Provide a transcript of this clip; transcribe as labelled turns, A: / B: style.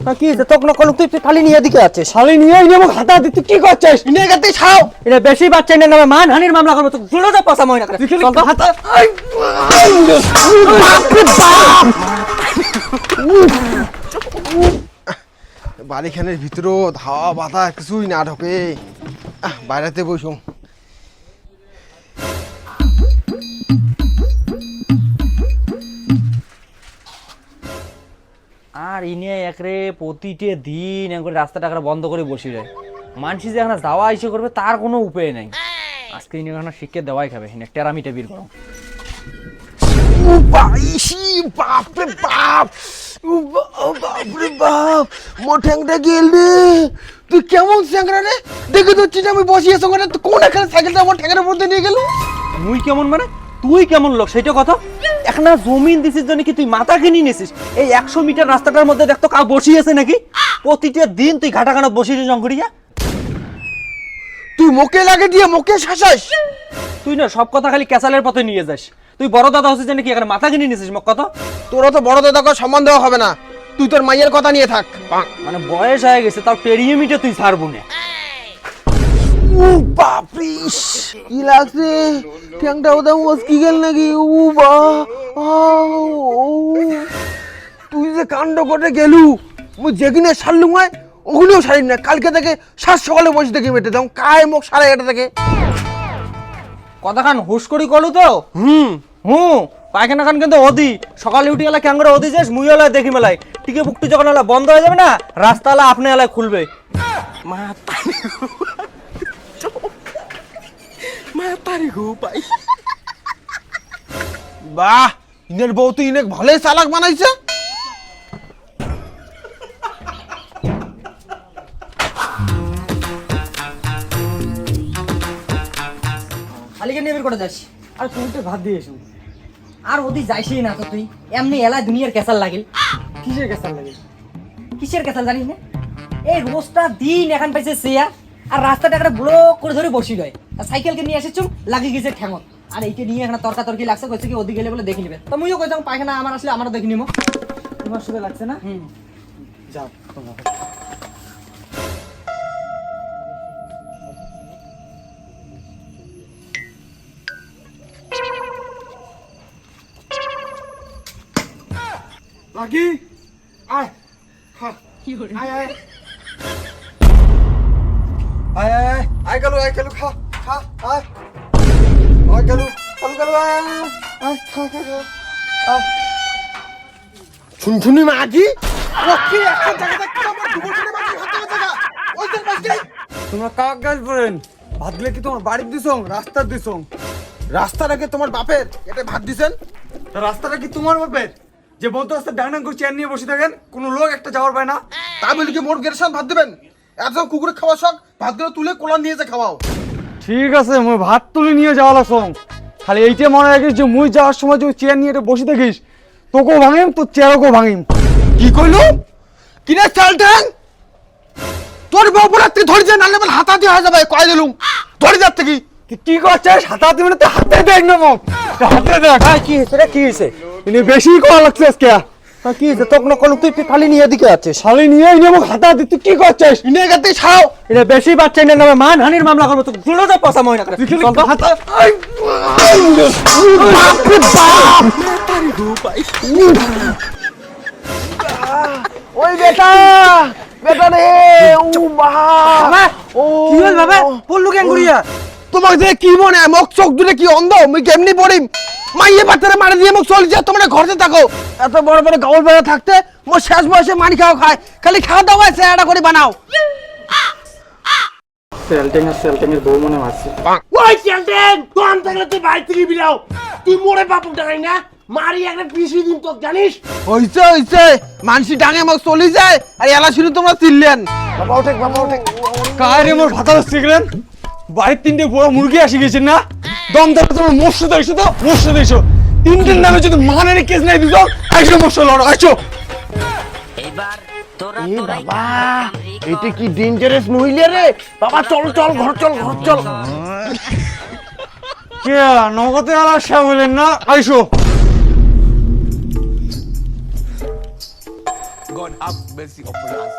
A: কি তোকে না কলম তুই খালি নিয়ে এদিকে আছিস
B: শালি নিয়ে নেবো হাতা দিতে কি করছিস
A: নিয়ে গেতে ছাও এটা বেশি বাচ্চা না নামে মানহানির মামলা করব তো জুলো যা পাসা মইনা করে চল তো
B: হাতা
C: বাড়িখানের ভিতরেও ধাওয়া বাতা কিছুই না ঢোকে বাইরেতে বসুন
A: আর ইনে একরে প্রতিটি দিন একবার রাস্তাটা বন্ধ করে বসে যায় মানুষ যে এখানে যাওয়া এসে করবে তার কোনো উপায় নাই আজকে ইনে এখানে শিক্ষা দেওয়াই খাবে ইনে টেরামিটা বের করো
C: বাপরে বাপ বাপরে বাপ মোট্যাংটা গেল রে তুই কেমন স্যাংরা রে দেখে তো চিন্তা আমি বসিয়ে সঙ্গে তুই কোন এখানে সাইকেলটা আমার ঠ্যাংের মধ্যে নিয়ে গেল
A: তুই কেমন মানে তুই কেমন লোক সেটা কথা এখন জমিন দিছিস জন্য কি তুই মাথা কিনে নিছিস এই 100 মিটার রাস্তাটার মধ্যে দেখতো কাউ বসিয়েছে নাকি প্রতিটা দিন তুই ঘাটাঘাটা বসিয়ে জঙ্গড়িয়া
C: তুই মুখে লাগে দিয়ে মুখে শাসাস
A: তুই না সব কথা খালি ক্যাসালের পথে নিয়ে যাস তুই বড় দাদা হচ্ছিস নাকি এখানে মাথা কিনে নিছিস মোক কথা
C: তোরা তো বড় দাদাকে সম্মান দেওয়া হবে না তুই তোর মাইয়ের কথা নিয়ে থাক
A: মানে বয়স হয়ে গেছে তাও টেরিমিটে তুই ছাড়বো না
C: বাপরে কি লাগছে ঠ্যাংটা ওদা মস্কি গেল নাকি তুই যে কাণ্ড করে গেলু মুই যেখানে সারলু মায় ওগুলিও সারি না কালকে থেকে সাত সকালে বসে দেখি মেটে দাম কায় মুখ সারা এটা থেকে
A: কথাখান হুশ করি কলু তো পায়খানা খান কিন্তু অদি সকালে উঠে গেলে ক্যাঙ্গরে অদি যাস মুই এলায় দেখি মেলায় টিকে বুকটি যখন এলা বন্ধ হয়ে যাবে না রাস্তা এলা আপনি এলায় খুলবে
C: বাহ ইনের বউ তো ইনেক ভালোই চালাক বানাইছে
A: খালিকে নিয়ে বের করে যাস
B: আর তুই তো ভাত দিয়ে এসো
A: আর ওদি যাইসই না তো তুই এমনি এলায় দুনিয়ার ক্যাসাল লাগিল
B: কিসের কেসার লাগে
A: কিসের ক্যাসাল জানিস না এই রোজটা দিন এখন পাইছে সেয়া আর রাস্তাটা একটা ব্লক করে ধরে বসি রয় আর সাইকেলকে নিয়ে এসেছুম লাগিয়ে গেছে ঠ্যাঙত আর এইটা নিয়ে এখানে তর্কাতর্কি লাগছে কইছে কি ওদিকে গেলে বলে দেখে নিবে তো মুইও কইতাম পায়খানা আমার আসলে আমারও দেখে নিবো
B: তোমার সুখে লাগছে না যাও তোমার লাগি আয় আয় আয়
C: আয় আয় আয় গেলু খা খা আয় আয় গেলু আয় আয় খা খা খা আয় শুনছুনি মাগি ওকে একটা জায়গা থেকে আমার দুপুর করে মাগি হাতে জায়গা ওইটার পাশে
B: তোমরা কাক গাছ বলেন ভাত দিলে কি তোমার বাড়ির দিছং রাস্তার দিছং
C: রাস্তাটা কি তোমার বাপের এটা ভাত দিছেন
B: রাস্তাটা কি তোমার বাপের যে বন্ধ রাস্তা ডাং ডাং করে চেয়ার নিয়ে বসে থাকেন কোনো লোক একটা যাওয়ার পায় না
C: তাই বলি কি মোর গেরসান ভাত দিবেন এত কুকুরে খাওয়া শখ ভাতগুলো তুলে কোলা নিয়ে যা খাওয়াও
B: ঠিক আছে মুই ভাত তুলে নিয়ে যাওয়া লাগছং খালি এইটা মনে রাখিস যে মুই যাওয়ার সময় যে চেয়ার নিয়ে বসে থাকিস তোকেও ভাঙিম তোর চেয়ারকেও ভাঙিম
C: কি কইলো কিনা চাল ঠ্যাং তোর বউপরাত্রি ধরে যা নালে বল হাতা দিয়ে হয়ে যাবে কয় দিলুম ধরে যাচ্ছে কি
B: কি করছিস হাতা দিবি না হাতে দেখ না মুখ হাতে দেখ
A: কি হয়েছে রে কি হয়েছে
B: ইনি বেশি করা লাগছে আজকে
A: কি হয়েছে তোকে না কলম তুই খালি নিয়ে এদিকে আছিস
B: শালি নিয়ে নেবো হাতা দিতে কি করছিস
C: নিয়ে গেতে ছাও
A: এটা বেশি বাচ্চা না নামে মানহানির মামলা করব তো জুলো যা পাসা মইনা করে চল তো
B: হাতা
C: বাপরে বাপ ওই বেটা বেটা রে বাবা ও
A: কি হল বাবা পল্লু ক্যাঙ্গুরিয়া
C: তোমাকে দেখে কি মনে হয় মুখ চোখ দুলে কি অন্ধ মুই কেমনি পড়িম মাইয়ে বাচ্চারা মারি দিয়ে মুখ চলে যায় তোমরা ঘরে থাকো এত বড় বড় গাউল বেড়া থাকতে মোর শেষ বয়সে মারি খাওয়া খায় খালি খাওয়া দাওয়া সেটা করে বানাও
B: সেলটেঙের বউ মনে মারছে
D: ওই চেলটেন তোম থাকলে তুই বাইরে থেকে বিলাও তুই মোরে বাপু টাকাই না মারি একটা পিসি দিন তো জানিস
C: হইছে মানসি ডাঙে মুখ চলে যায় আর এলা শুনে তোমরা চিল্লেন
D: বাবা ওঠে
B: কায় রে মোর ভাতা শিখলেন বাড়ির তিনটে বড় মুরগি আসি গেছেন না দম দেখে তোমার মৎস্য দেখছো তো মৎস্য দেখছো তিনটের নামে যদি মানের কেস নাই দিত আইসো মৎস্য লড়ো আইসো
D: বাবা এটা কি ডেঞ্জারাস মহিলা রে বাবা চল ঘর চল
B: কে নগদে আলা সে বলেন না আইসো
E: Gone up
C: বেশি অপরাধ